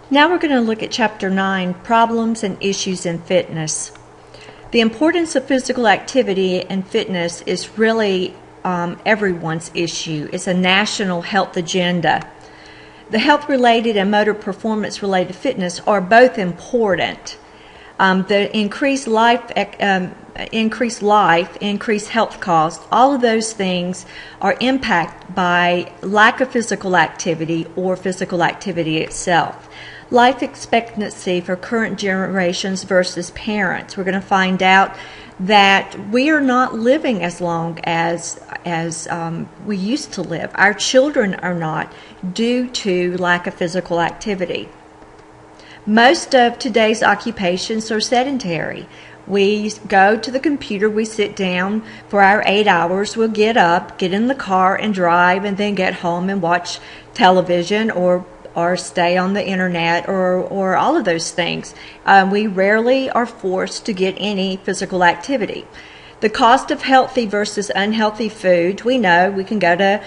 Now we're going to look at Chapter 9, Problems and Issues in Fitness. The importance of physical activity and fitness is really everyone's issue. It's a national health agenda. The health-related and motor performance-related fitness are both important. The increased health costs, all of those things are impacted by lack of physical activity or physical activity itself. Life expectancy for current generations versus parents. We're going to find out that we are not living as long as we used to live. Our children are not, due to lack of physical activity. Most of today's occupations are sedentary. We go to the computer, we sit down for our 8 hours, we'll get up, get in the car and drive, and then get home and watch television or stay on the internet or all of those things. We rarely are forced to get any physical activity. The cost of healthy versus unhealthy food, we know we can go to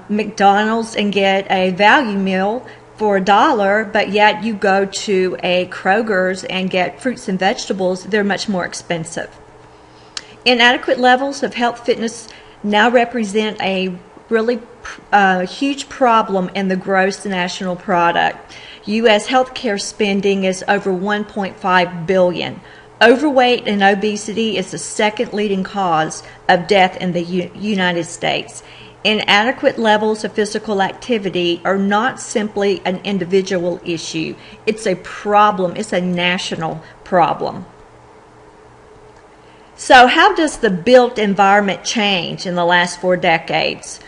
McDonald's and get a value meal for $1, but yet you go to a Kroger's and get fruits and vegetables, they're much more expensive. Inadequate levels of health fitness now represent a really huge problem in the gross national product. U.S. healthcare spending is over $1.5 billion. Overweight and obesity is the second leading cause of death in the United States. Inadequate levels of physical activity are not simply an individual issue. It's a problem. It's a national problem. So how does the built environment change in the last 4 decades?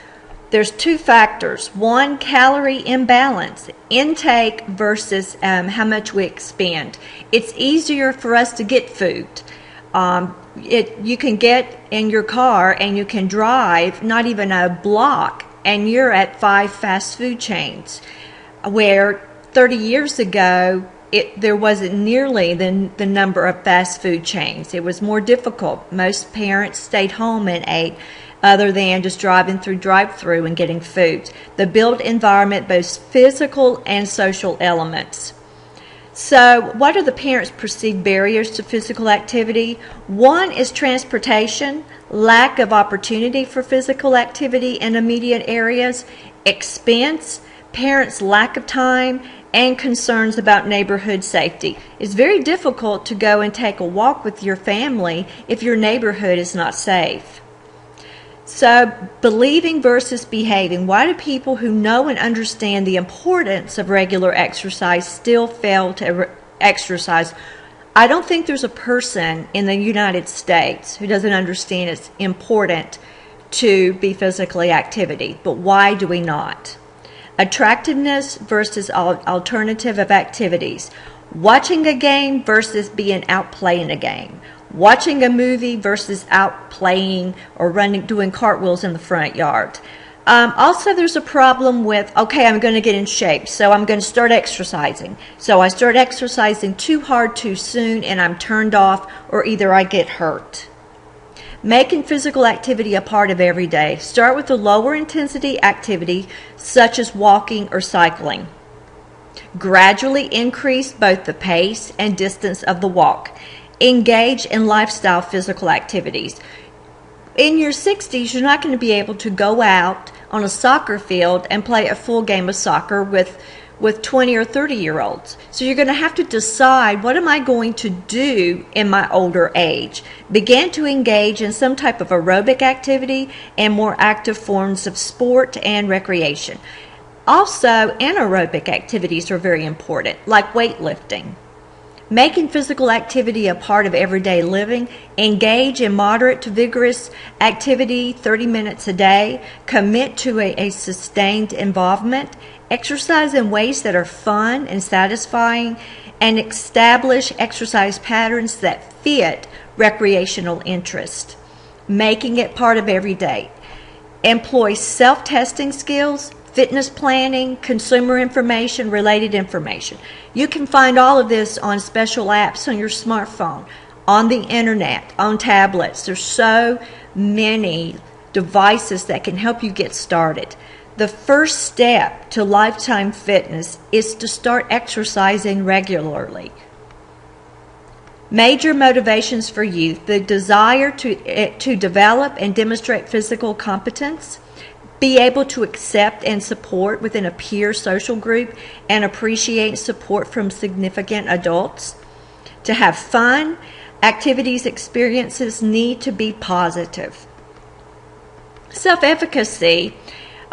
There's 2 factors. One, calorie imbalance, intake versus how much we expend. It's easier for us to get food. You can get in your car and you can drive not even a block and you're at 5 fast food chains, where 30 years ago there wasn't nearly the number of fast food chains. It was more difficult. Most parents stayed home and ate, other than just driving through drive-through and getting food. The built environment boasts physical and social elements. So what are the parents' perceived barriers to physical activity? One is transportation, lack of opportunity for physical activity in immediate areas, expense, parents' lack of time, and concerns about neighborhood safety. It's very difficult to go and take a walk with your family if your neighborhood is not safe. So, believing versus behaving. Why do people who know and understand the importance of regular exercise still fail to exercise? I don't think there's a person in the United States who doesn't understand it's important to be physically active. But why do we not? Attractiveness versus alternative of activities. Watching a game versus being out playing a game. Watching a movie versus out playing or doing cartwheels in the front yard. Also, there's a problem with, okay, I'm going to get in shape, so I'm going to start exercising. So I start exercising too hard too soon and I'm turned off, or either I get hurt. Making physical activity a part of every day. Start with a lower intensity activity such as walking or cycling. Gradually increase both the pace and distance of the walk. Engage in lifestyle physical activities. In your 60s, you're not going to be able to go out on a soccer field and play a full game of soccer with 20 or 30-year-olds. So you're going to have to decide, what am I going to do in my older age? Begin to engage in some type of aerobic activity and more active forms of sport and recreation. Also, anaerobic activities are very important, like weightlifting. Making physical activity a part of everyday living. Engage in moderate to vigorous activity 30 minutes a day. Commit to a sustained involvement. Exercise in ways that are fun and satisfying. And establish exercise patterns that fit recreational interest. Making it part of every day. Employ self-testing skills, fitness planning, consumer information, related information. You can find all of this on special apps on your smartphone, on the internet, on tablets. There's so many devices that can help you get started. The first step to lifetime fitness is to start exercising regularly. Major motivations for youth: the desire to develop and demonstrate physical competence, be able to accept and support within a peer social group, and appreciate support from significant adults, to have fun. Activities, experiences need to be positive. Self-efficacy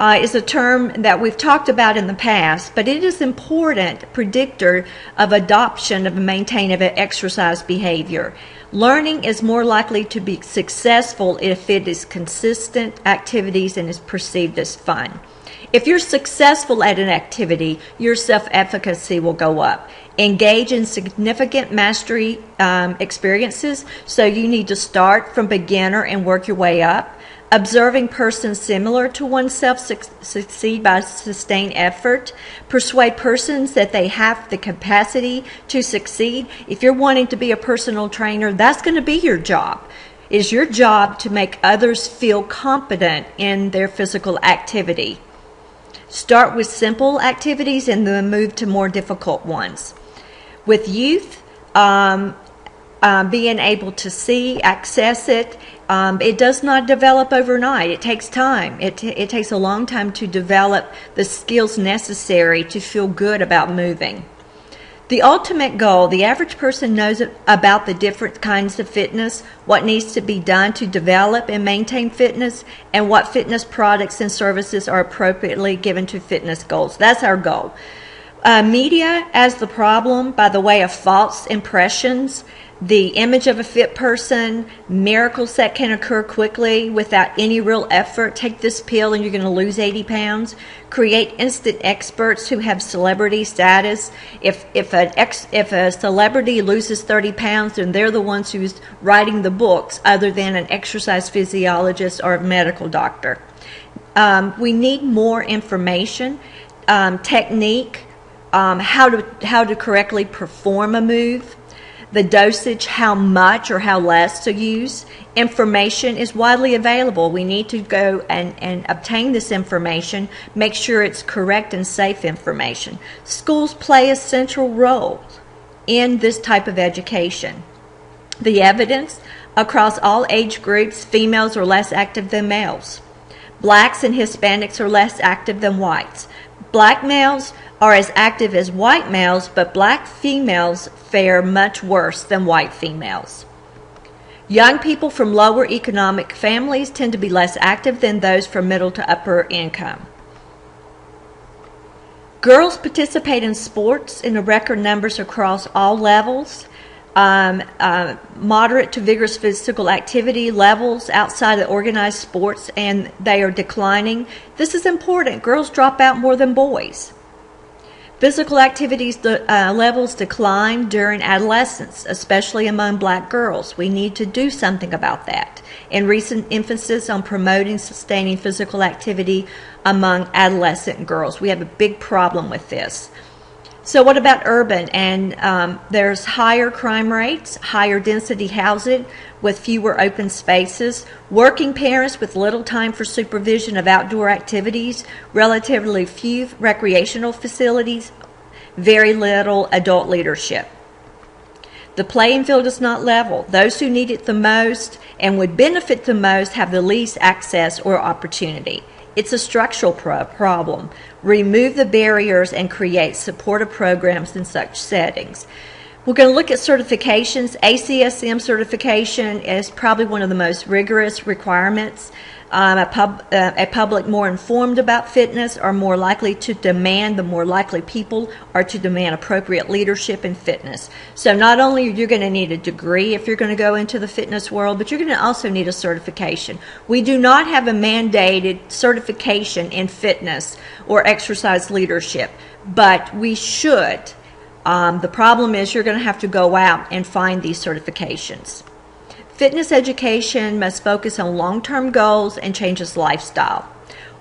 is a term that we've talked about in the past, but it is an important predictor of adoption of a maintained exercise behavior. Learning is more likely to be successful if it is consistent activities and is perceived as fun. If you're successful at an activity, your self-efficacy will go up. Engage in significant mastery experiences, so you need to start from beginner and work your way up. Observing persons similar to oneself succeed by sustained effort. Persuade persons that they have the capacity to succeed. If you're wanting to be a personal trainer, that's going to be your job. It is your job to make others feel competent in their physical activity. Start with simple activities and then move to more difficult ones. With youth, being able to see, access it, it does not develop overnight. It takes time. It takes a long time to develop the skills necessary to feel good about moving. The ultimate goal: the average person knows about the different kinds of fitness, what needs to be done to develop and maintain fitness, and what fitness products and services are appropriately given to fitness goals. That's our goal. Media as the problem by the way of false impressions, the image of a fit person, miracles that can occur quickly without any real effort. Take this pill and you're going to lose 80 pounds. Create instant experts who have celebrity status. If a celebrity loses 30 pounds, then they're the ones who's writing the books, other than an exercise physiologist or a medical doctor. We need more information, technique, how to correctly perform a move, the dosage, how much or how less to use. Information is widely available. We need to go and obtain this information, make sure it's correct and safe information. Schools play a central role in this type of education. The evidence: across all age groups, females are less active than males. Blacks and Hispanics are less active than whites. Black males are as active as white males, but black females fare much worse than white females. Young people from lower economic families tend to be less active than those from middle to upper income. Girls participate in sports in record numbers across all levels. Moderate to vigorous physical activity levels outside of organized sports, and they are declining. This is important. Girls drop out more than boys. Physical activities levels decline during adolescence, especially among black girls. We need to do something about that. And recent emphasis on promoting sustaining physical activity among adolescent girls. We have a big problem with this. So what about urban? And there's higher crime rates, higher density housing with fewer open spaces, working parents with little time for supervision of outdoor activities, relatively few recreational facilities, very little adult leadership. The playing field is not level. Those who need it the most and would benefit the most have the least access or opportunity. It's a structural problem. Remove the barriers and create supportive programs in such settings. We're going to look at certifications. ACSM certification is probably one of the most rigorous requirements. A public more informed about fitness are more likely to demand, the more likely people are to demand appropriate leadership in fitness. So not only are you going to need a degree if you're going to go into the fitness world, but you're going to also need a certification. We do not have a mandated certification in fitness or exercise leadership, but we should. The problem is you're going to have to go out and find these certifications. Fitness education must focus on long-term goals and changes lifestyle.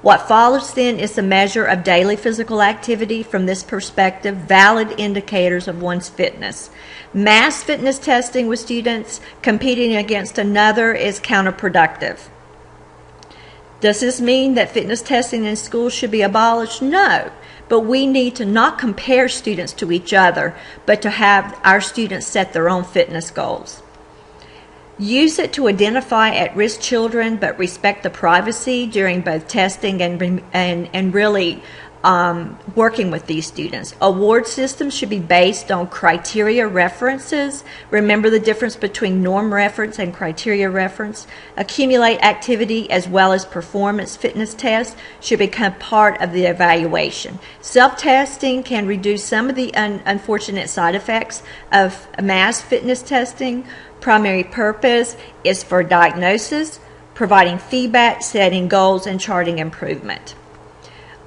What follows then is a measure of daily physical activity. From this perspective, valid indicators of one's fitness. Mass fitness testing with students competing against another is counterproductive. Does this mean that fitness testing in schools should be abolished? No. But we need to not compare students to each other, but to have our students set their own fitness goals. Use it to identify at-risk children, but respect the privacy during both testing and really working with these students. Award systems should be based on criteria references. Remember the difference between norm reference and criteria reference. Accumulate activity as well as performance fitness tests should become part of the evaluation. Self-testing can reduce some of the unfortunate side effects of mass fitness testing. Primary purpose is for diagnosis, providing feedback, setting goals, and charting improvement.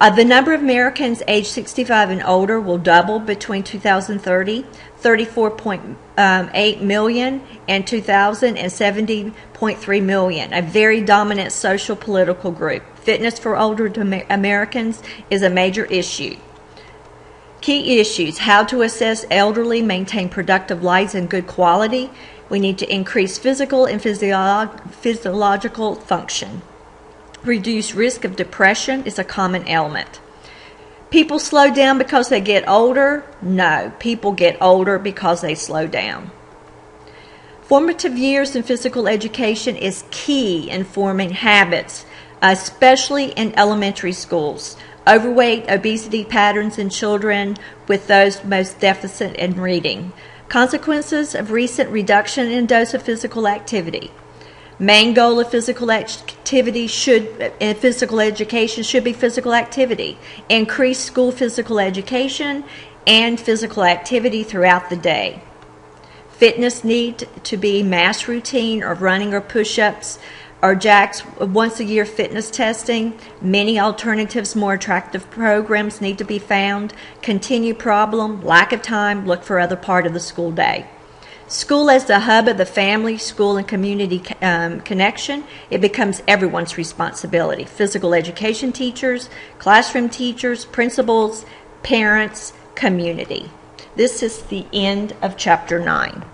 The number of Americans aged 65 and older will double between 2030, 34.8 million, and 70.3 million, a very dominant social political group. Fitness for older Americans is a major issue. Key issues: how to assess elderly, maintain productive lives and good quality. We need to increase physical and physiological function. Reduce risk of depression is a common element. People slow down because they get older? No, people get older because they slow down. Formative years in physical education is key in forming habits, especially in elementary schools. Overweight, obesity patterns in children with those most deficient in reading. Consequences of recent reduction in dose of physical activity. Main goal of physical activity physical education should be physical activity. Increase school physical education and physical activity throughout the day. Fitness need to be mass routine or running or push-ups or jacks once a year fitness testing. Many alternatives, more attractive programs need to be found. Continue problem, lack of time, look for other part of the school day. School as the hub of the family, school, and community connection, it becomes everyone's responsibility. Physical education teachers, classroom teachers, principals, parents, community. This is the end of Chapter 9.